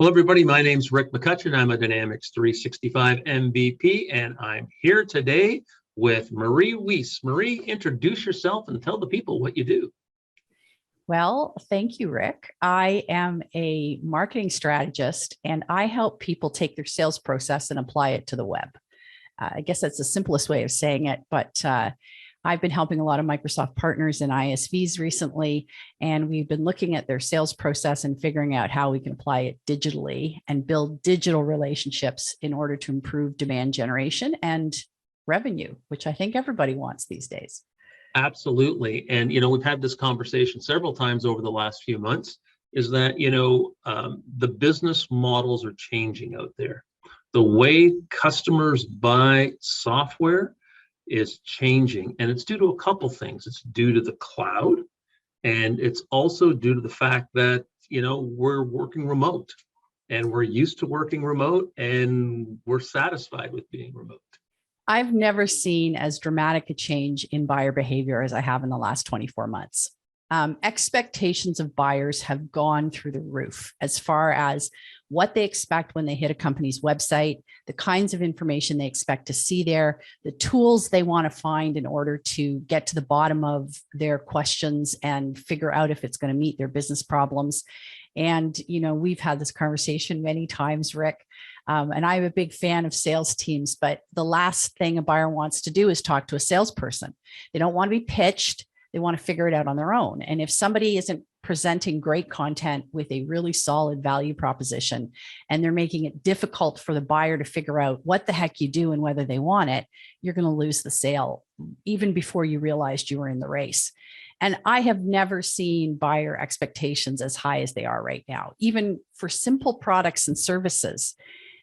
Well, everybody, my name's Rick McCutcheon. I'm a Dynamics 365 MVP, and I'm here today with Marie Wiese. Marie, introduce yourself and tell the people what you do. Well, thank you, Rick. I am a marketing strategist, and I help people take their sales process and apply it to the web. I guess that's the simplest way of saying it, but I've been helping a lot of Microsoft partners and ISVs recently, and we've been looking at their sales process and figuring out how we can apply it digitally and build digital relationships in order to improve demand generation and revenue, which I think everybody wants these days. Absolutely. And, we've had this conversation several times over the last few months, is that, the business models are changing out there. The way customers buy software is changing, and it's due to a couple things. It's due to the cloud, and it's also due to the fact that, we're working remote, and we're used to working remote, and we're satisfied with being remote. I've never seen as dramatic a change in buyer behavior as I have in the last 24 months. Expectations of buyers have gone through the roof as far as what they expect when they hit a company's website, the kinds of information they expect to see there, the tools they want to find in order to get to the bottom of their questions and figure out if it's going to meet their business problems. And, we've had this conversation many times, Rick. And I'm a big fan of sales teams, but the last thing a buyer wants to do is talk to a salesperson. They don't want to be pitched. They want to figure it out on their own. And if somebody isn't presenting great content with a really solid value proposition, and they're making it difficult for the buyer to figure out what the heck you do and whether they want it, you're going to lose the sale even before you realized you were in the race. And I have never seen buyer expectations as high as they are right now, even for simple products and services.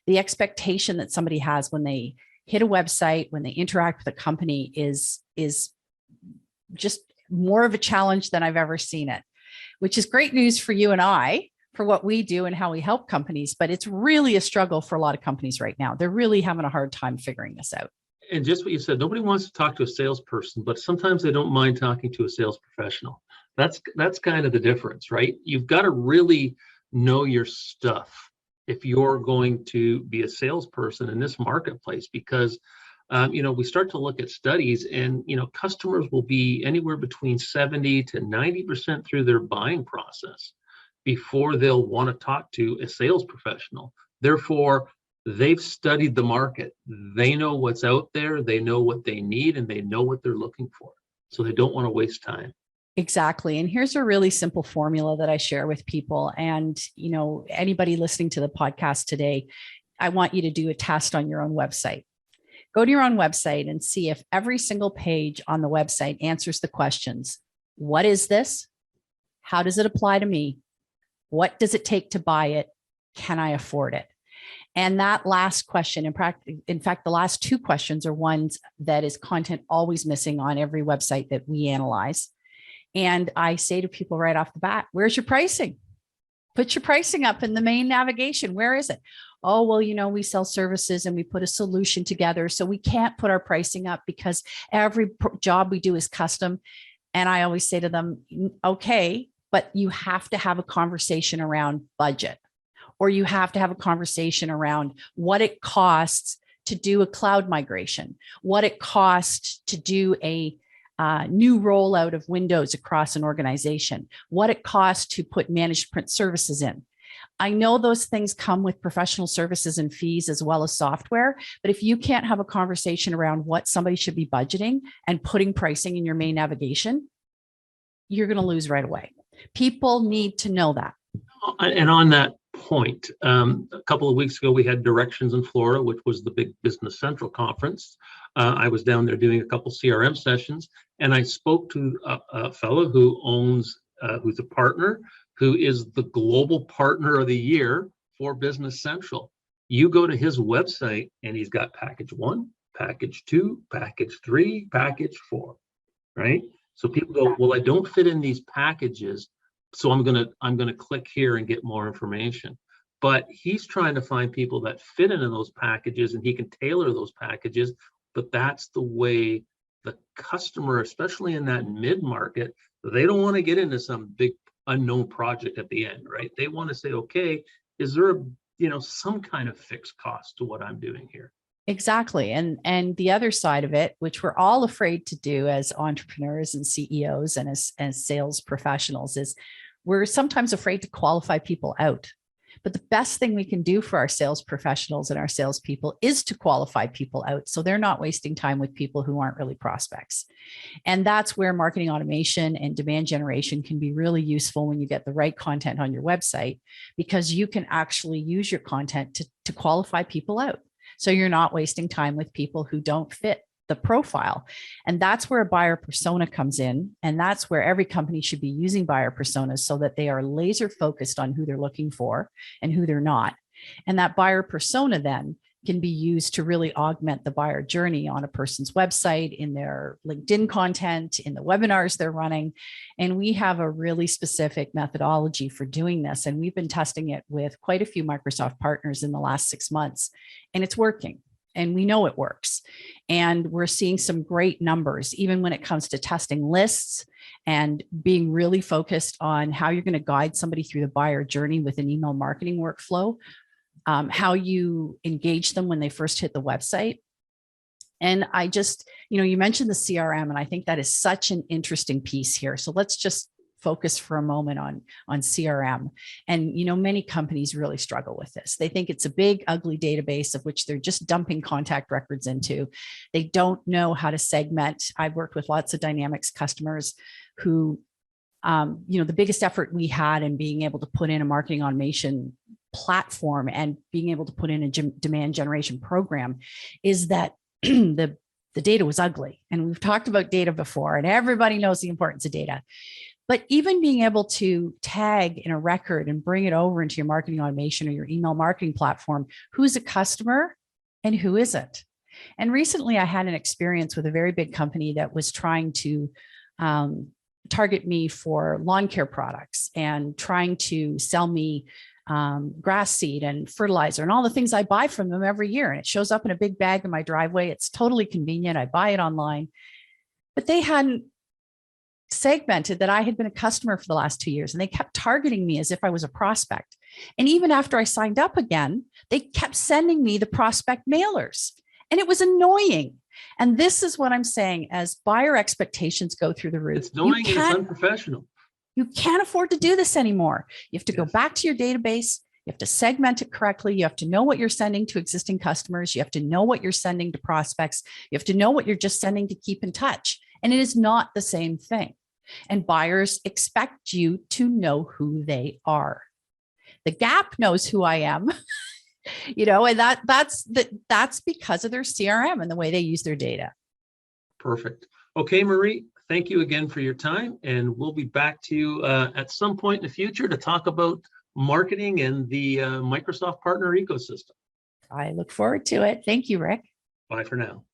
The expectation that somebody has when they hit a website, when they interact with a company is just more of a challenge than I've ever seen it, which is great news for you and I for what we do and how we help companies. But it's really a struggle for a lot of companies right now. They're really having a hard time figuring this out. And just what you said, nobody wants to talk to a salesperson, but sometimes they don't mind talking to a sales professional. That's kind of the difference, right? You've got to really know your stuff if you're going to be a salesperson in this marketplace, because we start to look at studies, and customers will be anywhere between 70 to 90% through their buying process before they'll want to talk to a sales professional. Therefore, they've studied the market. They know what's out there, they know what they need, and they know what they're looking for. So they don't want to waste time. Exactly. And here's a really simple formula that I share with people. And, anybody listening to the podcast today, I want you to do a test on your own website. Go to your own website and see if every single page on the website answers the questions. What is this? How does it apply to me? What does it take to buy it? Can I afford it? And that last question, in fact, the last two questions are ones that is content always missing on every website that we analyze. And I say to people right off the bat, where's your pricing? Put your pricing up in the main navigation. Where is it? Oh, well, we sell services and we put a solution together. So we can't put our pricing up because every job we do is custom. And I always say to them, okay, but you have to have a conversation around budget, or you have to have a conversation around what it costs to do a cloud migration, what it costs to do a new rollout of Windows across an organization, what it costs to put managed print services in. I know those things come with professional services and fees as well as software, but if you can't have a conversation around what somebody should be budgeting and putting pricing in your main navigation, you're going to lose right away. People need to know that. And on that point, a couple of weeks ago, we had Directions in Florida, which was the big Business Central conference. I was down there doing a couple CRM sessions, and I spoke to a fellow who who's a partner, who is the global partner of the year for Business Central. You go to his website, and he's got package 1, package 2, package 3, package 4, right? So people go, well, I don't fit in these packages, so I'm gonna click here and get more information. But he's trying to find people that fit into those packages, and he can tailor those packages. But that's the way the customer, especially in that mid-market, they don't want to get into some big unknown project at the end, right? They want to say, okay, is there some kind of fixed cost to what I'm doing here? Exactly. And the other side of it, which we're all afraid to do as entrepreneurs and CEOs and as sales professionals, is we're sometimes afraid to qualify people out. But the best thing we can do for our sales professionals and our salespeople is to qualify people out so they're not wasting time with people who aren't really prospects. And that's where marketing automation and demand generation can be really useful when you get the right content on your website, because you can actually use your content to qualify people out. So you're not wasting time with people who don't fit the profile. And that's where a buyer persona comes in. And that's where every company should be using buyer personas so that they are laser focused on who they're looking for and who they're not. And that buyer persona then can be used to really augment the buyer journey on a person's website, in their LinkedIn content, in the webinars they're running. And we have a really specific methodology for doing this. And we've been testing it with quite a few Microsoft partners in the last 6 months, and it's working. And we know it works. And we're seeing some great numbers, even when it comes to testing lists and being really focused on how you're going to guide somebody through the buyer journey with an email marketing workflow, how you engage them when they first hit the website. And I just, you mentioned the CRM, and I think that is such an interesting piece here. So let's just focus for a moment on CRM. And, many companies really struggle with this. They think it's a big, ugly database of which they're just dumping contact records into. They don't know how to segment. I've worked with lots of Dynamics customers who, the biggest effort we had in being able to put in a marketing automation platform and being able to put in a demand generation program is that the data was ugly. And we've talked about data before, and everybody knows the importance of data. But even being able to tag in a record and bring it over into your marketing automation or your email marketing platform, who's a customer and who isn't. And recently I had an experience with a very big company that was trying to target me for lawn care products and trying to sell me grass seed and fertilizer and all the things I buy from them every year. And it shows up in a big bag in my driveway. It's totally convenient. I buy it online. But they hadn't segmented that I had been a customer for the last 2 years, and they kept targeting me as if I was a prospect. And even after I signed up again, they kept sending me the prospect mailers, and it was annoying. And this is what I'm saying: as buyer expectations go through the roof, it's annoying and it's unprofessional. You can't afford to do this anymore. You have to go back to your database. You have to segment it correctly. You have to know what you're sending to existing customers. You have to know what you're sending to prospects. You have to know what you're just sending to keep in touch. And it is not the same thing. And buyers expect you to know who they are. The Gap knows who I am, and that's because of their CRM and the way they use their data. Perfect. Okay, Marie, thank you again for your time. And we'll be back to you at some point in the future to talk about marketing and the Microsoft partner ecosystem. I look forward to it. Thank you, Rick. Bye for now.